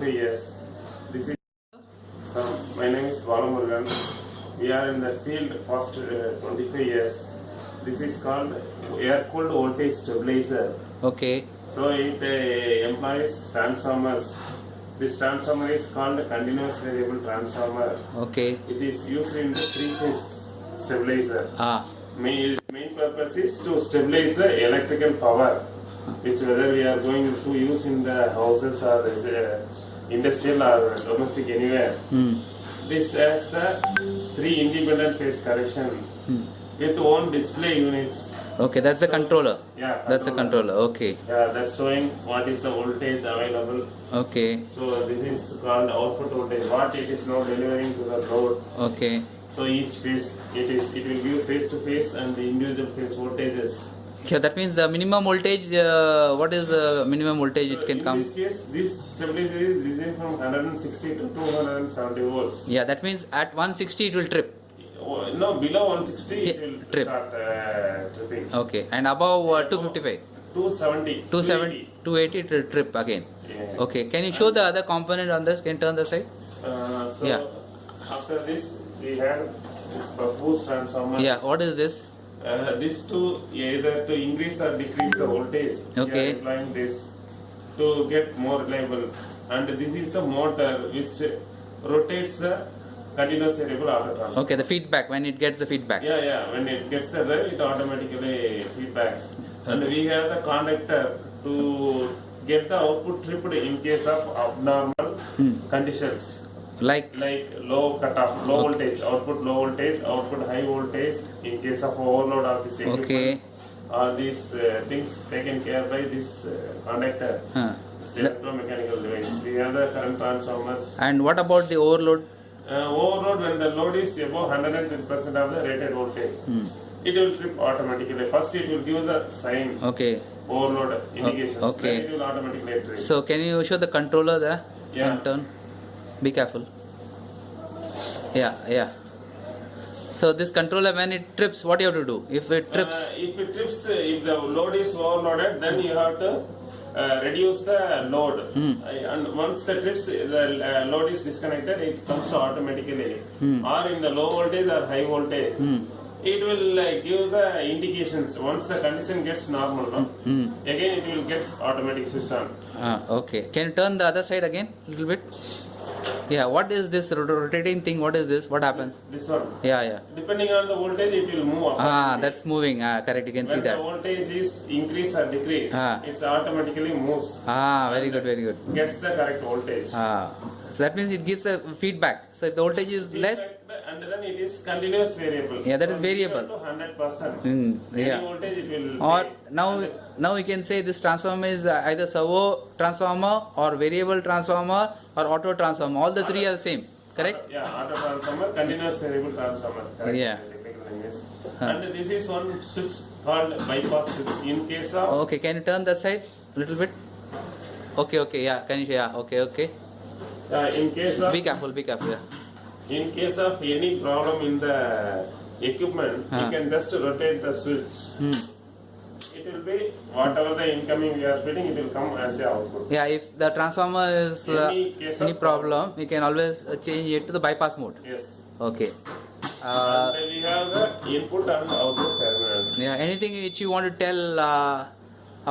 Yes, this is. So my name is Balamurgan. We are in the field past 25 years. This is called air-cooled voltage stabilizer. Okay. So it employs transformers. This transformer is called continuous variable transformer. Okay. It is used in the three-phase stabilizer. Main purpose is to stabilize the electrical power, which whether we are going to use in the houses or industrial or domestic anywhere. This has the 3 independent phase correction with one display units. Okay, that's the controller. Yeah, That's the controller. Okay. Yeah, that's showing what is the voltage available. Okay. So this is called output voltage. What it is now delivering to the load. Okay. So each phase it will give phase to phase and the individual phase voltages. Yeah, that means the minimum voltage. What is the minimum voltage it can in come? this case, this stabilizer is using from 160 to 270 volts. Yeah, that means at 160 it will trip. No, below 160 it will Trip. start tripping. Okay, and above 255, 270, 270, 280 it will trip again. Yeah. Okay, can you show the other component on this? Can you turn the side? So Yeah. after this, we have this boost transformer. Yeah, what is this? This to either to increase or decrease the voltage. Okay. We are applying this to get more reliable, and this is the motor which rotates the continuous variable auto transformer. Okay, the feedback, when it gets the feedback. Yeah. When it gets the drive, it automatically feedbacks. And we have the conductor to get the output tripped in case of abnormal conditions. Like, Low cutoff, low voltage, output high voltage in case of overload of this equipment. okay. All these things taken care by this conductor. It's electromechanical device. We have the current transformers. And what about the overload? Overload, when the load is above 110% of the rated voltage, it will trip automatically. First it will give the sign, Okay. overload indications. okay. Then it will automatically trip. So can you show the controller there? Yeah. And turn. Be careful. Yeah. So this controller, when it trips, what you have to do? If it trips, If it trips, if the load is overloaded, then you have to reduce the load. And once the trips, the load is disconnected, it comes to automatically. Or in the low voltage or high voltage, it will give the indications. Once the condition gets normal, no? Again it will get automatic switch on. okay. Can you turn the other side again a little bit? Yeah. What is this rotating thing? What is this? What happened? This one. Yeah. Depending on the voltage, it will move up. That's moving. Correct. You can see When the that. voltage is increase or decrease, it's automatically moves. Very good. Gets the correct voltage. So that means it gives a feedback. So if the voltage is less, And then it is continuous variable. Yeah, that is From variable. 0 to 100%. yeah. Any voltage it will. Or take. now we can say this transformer is either servo transformer or variable transformer or auto transformer. All the three are the same. Correct? Yeah, auto transformer, continuous variable transformer. Correct. Yeah. Technical name is. And this is one switch called bypass switch. In case of Okay, can you turn that side a little bit? Okay, yeah. Can you? Yeah. Okay. in case of Be careful. Yeah. in case of any problem in the equipment, you can just rotate the switch. It will be whatever the incoming we are feeding, it will come as a output. Yeah, if the transformer is Any case any of problem, we can always change it to the bypass mode. Yes. Okay. And we have the input and output terminals. Yeah. Anything which you want to tell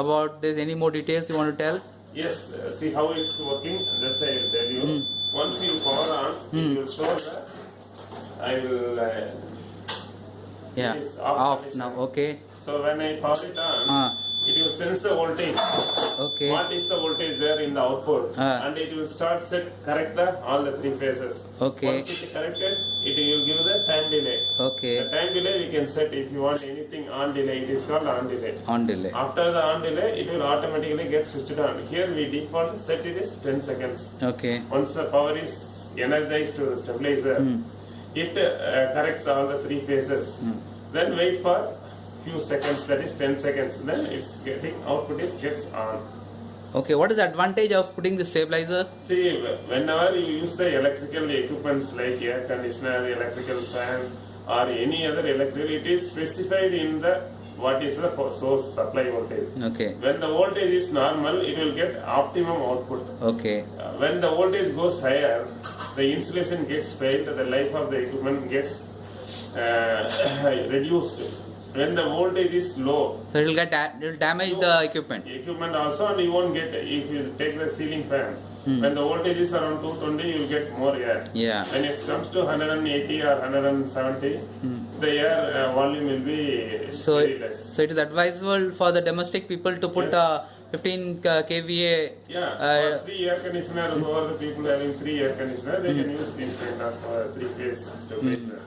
about this? Any more details you want to tell? Yes, see how it's working. Just I will tell you. Once you power on, it will show that I will. Yeah. It is Off condition. now. Okay. So when I power it on, it will sense the voltage. Okay. What is the voltage there in the output, and it will start correct all the three phases. Okay. Once it corrected, it will give the time delay. Okay. The time delay we can set if you want anything on delay. It is called on delay. On delay. After the on delay, it will automatically get switched on. Here we default set it is 10 seconds. Okay. Once the power is energized to the stabilizer, it corrects all the three phases. Then wait for few seconds, that is 10 seconds. Then it's getting output gets on. Okay. What is the advantage of putting the stabilizer? See, whenever you use the electrical equipments like air conditioner, electrical fan, or any other electrical, it is specified in the what is the source supply voltage. Okay. When the voltage is normal, it will get optimum output. Okay. When the voltage goes higher, the insulation gets failed, the life of the equipment gets reduced. When the voltage is low, So it will damage the equipment. equipment also, and you won't get, if you take the ceiling fan, when the voltage is around 220, you will get more air. Yeah. When it comes to 180 or 170, the air volume will be So very less. so it is advisable for the domestic people to put Yes. 15 kVA. Yeah, for 3 air conditioner, who are the people having 3 air conditioner, they can use this kind of 3-phase stabilizer.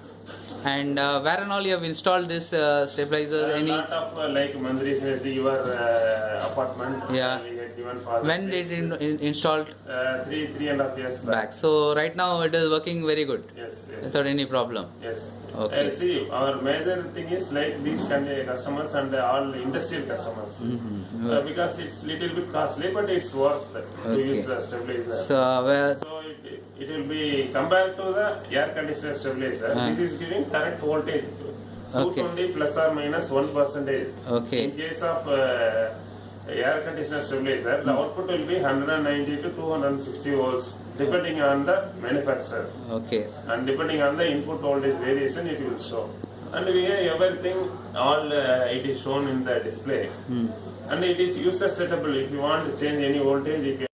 And where and all you have installed this stabilizer? A Any? lot of like Mandri's Energy, your apartment. Yeah. We had given for When did it installed? 3.5 years Back. So right now it is working very good Yes. without any problem. Yes. Okay. See, our major thing is like these kind of customers and all industrial customers. Because it's little bit costly, but it's worth to use the stabilizer. So So it will be compared to the air conditioner stabilizer. This is giving correct voltage. 220 plus or minus 1%. Okay. In case of air conditioner stabilizer, the output will be 190 to 260 volts, depending on the manufacturer. Okay. And depending on the input voltage variation, it will show. And we have everything, all it is shown in the display. And it is user settable. If you want to change any voltage, you can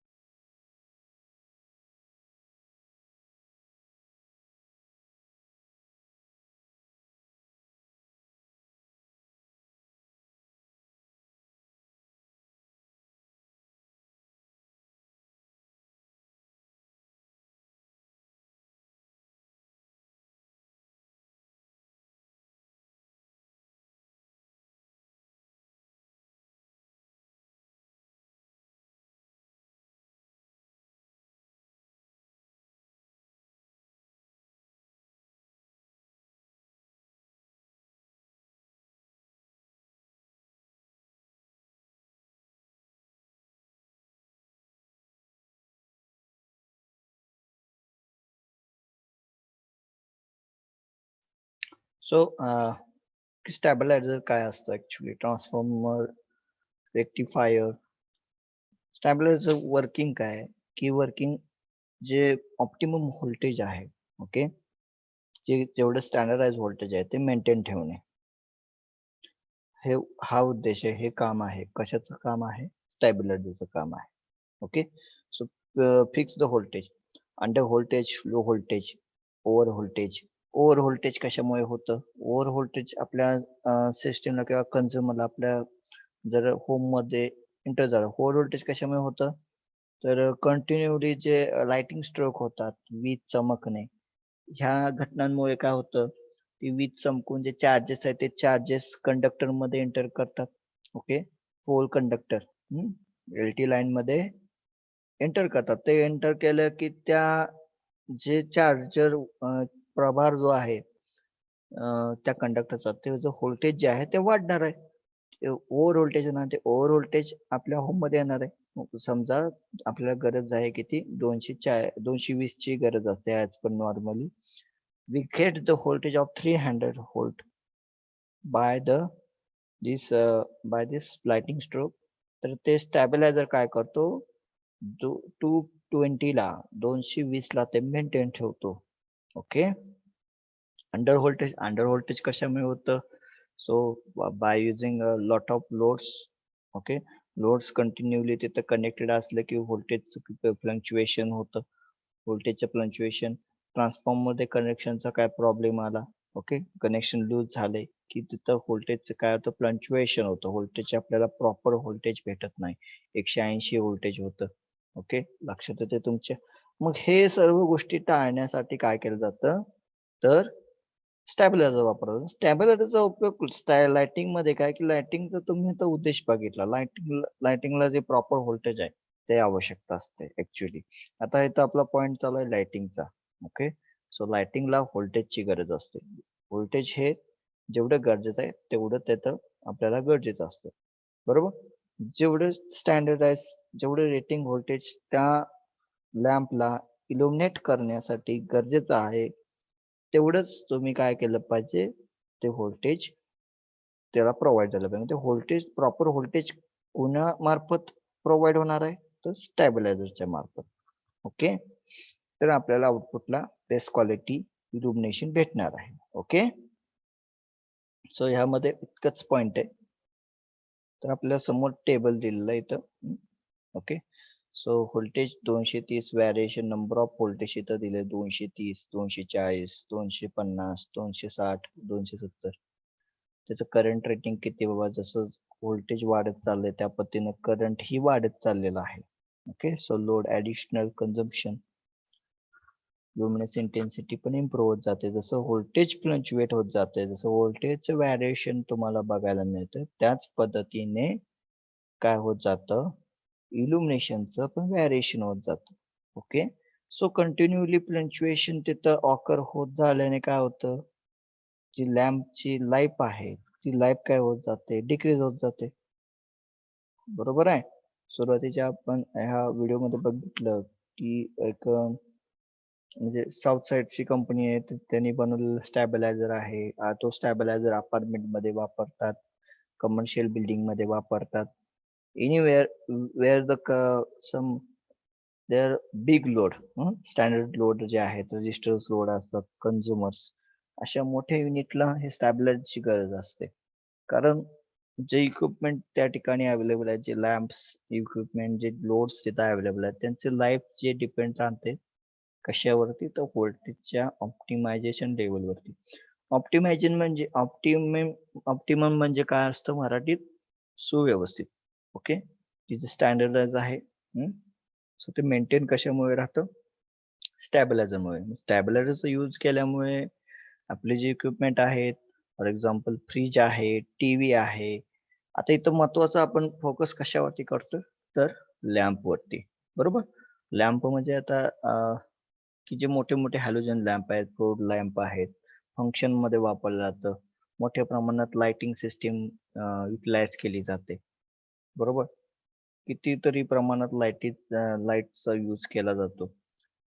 so stabiliser काय असतं actually? Transformer, rectifier. Stabiliser working काय आहे की working जे optimum voltage आहे, okay, जे जेवढं standardise voltage आहे ते मेंटेन ठेवणे, हे हा उद्देश आहे, हे काम आहे. कशाचं काम आहे? स्टॅबिलायझरचं काम आहे. Okay. So fix the voltage, under voltage, low voltage, over voltage. Over voltage कशामुळे होतं? ओव्हर व्होल्टेज आपल्या सिस्टमला किंवा कन्झ्युमरला आपल्या जर होम मध्ये एंटर झालं, ओव्हर व्होल्टेज कशामुळे होतं? तर कंटिन्युअली जे लाइटिंग स्ट्रोक होतात, वीज चमकणे, ह्या घटनांमुळे काय होतं? ती वीज चमकून जे चार्जेस आहेत ते चार्जेस कंडक्टर मध्ये एंटर करतात. Okay. Pole conductor LT line मध्ये एंटर करतात. ते एंटर केलं की त्या जे चार्जर प्रभार जो आहे त्या कंडक्टरचा, ते जो व्होल्टेज जे आहे ते वाढणार आहे. ओव्हर व्होल्टेज येणार, ते ओव्हर व्होल्टेज आपल्या होम मध्ये येणार आहे. समजा आपल्याला गरज आहे किती? 220 ची गरज असते as per normally. We get the voltage of 300 volt by this lighting stroke. तर ते स्टॅबिलायझर काय करतो? 220 ला 220 ला ते मेंटेन ठेवतो. ओके. अंडर व्होल्टेज कशामुळे होतं? So by using a lot of loads. Okay. Loads continuously तिथं कनेक्टेड असलं की व्होल्टेजचं फ्लक्च्युएशन होतं. व्होल्टेजचं फ्लक्च्युएशन. ट्रान्सफॉर्मर मध्ये कनेक्शनचा काय प्रॉब्लेम आला? ओके. कनेक्शन लूज झाले की तिथं व्होल्टेजचं काय होतं? फ्लक्च्युएशन होतं. व्होल्टेज आपल्याला प्रॉपर व्होल्टेज भेटत नाही. 180 व्होल्टेज होतं. ओके. लक्षात येते तुमच्या? मग हे सर्व गोष्टी टाळण्यासाठी काय केलं जातं? तर स्टॅबिलायझर वापरतात. स्टॅबिलायझरचा उपयोग लाइटिंग मध्ये काय की लाइटिंगचा तुम्ही आता उद्देश बघितला. लाइटिंगला जे प्रॉपर व्होल्टेज आहे ते आवश्यकता असते ऍक्च्युली. आता इथं आपला पॉइंट चालू आहे लाइटिंगचा. ओके. सो लाइटिंगला व्होल्टेजची गरज असते. व्होल्टेज हे जेवढं गरजेचं आहे तेवढं तिथं आपल्याला गरजेचं असतं. बरोबर. जेवढं स्टँडर्डाइज, जेवढं रेटिंग व्होल्टेज त्या लॅम्पला इल्युमिनेट करण्यासाठी गरजेचं आहे तेवढंच तुम्ही काय केलं पाहिजे? ते व्होल्टेज त्याला प्रोव्हाइड झालं पाहिजे. ते व्होल्टेज, प्रॉपर व्होल्टेज कोणामार्फत प्रोव्हाइड होणार आहे? तर स्टॅबिलायझरच्या मार्फत. ओके. तर आपल्याला आउटपुटला बेस्ट क्वालिटी इल्युमिनेशन भेटणार आहे. ओके. सो ह्यामध्ये इतकंच पॉइंट आहे. तर आपल्या समोर टेबल दिलेलं आहे इथं. Okay. So voltage 230, variation number off voltage इथं दिले 230, 240, 250, 260, 270. त्याचं करंट रेटिंग किती बाबा? जसं व्होल्टेज वाढत चाललंय त्या पद्धतीनं करंट ही वाढत चाललेलं आहे. Okay. So load additional consumption, luminous intensity पण इम्प्रूव्ह होत जाते. जसं व्होल्टेज फ्लक्च्युएट होत जाते, जसं व्होल्टेजचं व्हॅरिएशन तुम्हाला बघायला मिळतं, त्याच पद्धतीने काय होत जातं? इल्युमिनेशनचं पण व्हॅरिएशन होत जातं. ओके. सो कंटिन्युअली फ्लक्च्युएशन तिथं ऑकर होत झाल्याने काय होतं? जी लॅम्पची लाईफ आहे ती लाईफ काय होत जाते? डिक्रीज होत जाते. बरोबर आहे. सुरुवातीच्या आपण ह्या व्हिडिओमध्ये बघितलं की एक म्हणजे साऊथ साईडची कंपनी आहे, त्यांनी बनवलेलं स्टॅबिलायझर आहे. तो स्टॅबिलायझर अपार्टमेंट मध्ये वापरतात, कमर्शियल बिल्डिंग मध्ये वापरतात. Anywhere where the some there big load, standard load जे आहेत, रजिस्टर्स लोड असतात, कन्झ्युमर्स, अशा मोठ्या युनिटला हे स्टॅबिलायझरची गरज असते. कारण जे इक्विपमेंट त्या ठिकाणी अवेलेबल आहेत, जे लॅम्प्स इक्विपमेंट, जे लोड्स तिथं अवेलेबल आहेत, त्यांचे लाईफ जे डिपेंड राहते कशावरती? तर व्होल्टेजच्या ऑप्टिमायझेशन लेवलवरती. ऑप्टिमम म्हणजे काय असतं मराठीत? सुव्यवस्थित. ओके. तिचं स्टँडर्डाइज आहे. सो ते मेंटेन कशामुळे राहतं? स्टॅबिलायझरमुळे. स्टॅबिलायझरचा यूज केल्यामुळे आपले जे इक्विपमेंट आहेत, फॉर एक्झाम्पल फ्रीज आहे, टीव्ही आहे. आता इथं महत्वाचं आपण फोकस कशावरती करतो? तर लॅम्प वरती. बरोबर. लॅम्प म्हणजे आता की जे मोठे मोठे हॅलोजन लॅम्प आहेत, फ्लोर लॅम्प आहेत, फंक्शन मध्ये वापरलं जातं. मोठ्या प्रमाणात लाइटिंग सिस्टीम युटिलाइज केली जाते. बरोबर. कितीतरी प्रमाणात लाईटचा यूज केला जातो.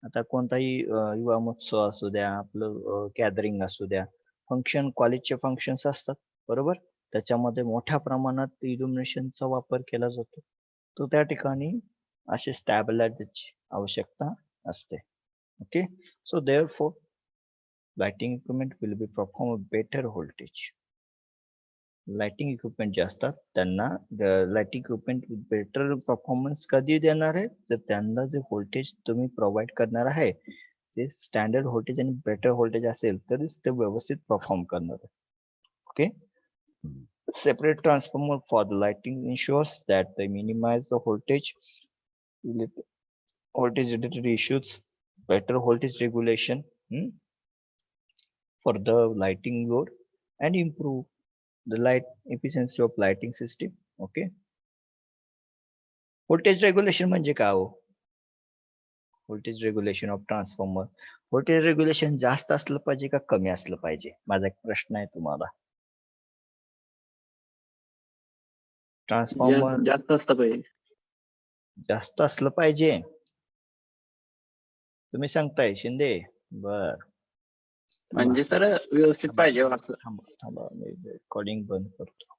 आता कोणताही युवा महोत्सव असू द्या, आपलं गॅदरिंग असू द्या, फंक्शन कॉलेजचे फंक्शन्स असतात बरोबर, त्याच्यामध्ये मोठ्या प्रमाणात इल्युमिनेशनचा वापर केला जातो. तो त्या ठिकाणी असे स्टॅबिलायझरची आवश्यकता असते. Okay, so therefore lighting equipment will be perform better voltage. Lighting equipment जे असतात त्यांना लाइटिंग इक्विपमेंट बेटर परफॉर्मन्स कधी देणार आहे, तर त्यांना जे व्होल्टेज तुम्ही प्रोव्हाइड करणार आहे ते स्टँडर्ड व्होल्टेज आणि बेटर व्होल्टेज असेल तरच ते व्यवस्थित परफॉर्म करणार आहे. Okay, separate transformer for the lighting ensures that they minimize the voltage related issues, better voltage regulation for the lighting load, and improve the light efficiency of lighting system. Okay, voltage regulation म्हणजे काय हो? Voltage regulation of transformer. Voltage regulation जास्त असलं पाहिजे का कमी असलं पाहिजे? माझा एक प्रश्न आहे तुम्हाला. ट्रान्सफॉर्मर जास्त असतं पाहिजे. जास्त असलं पाहिजे तुम्ही सांगताय शिंदे? बर, म्हणजे सर व्यवस्थित पाहिजे असं. थांबा मी रेकॉर्डिंग बंद करतो.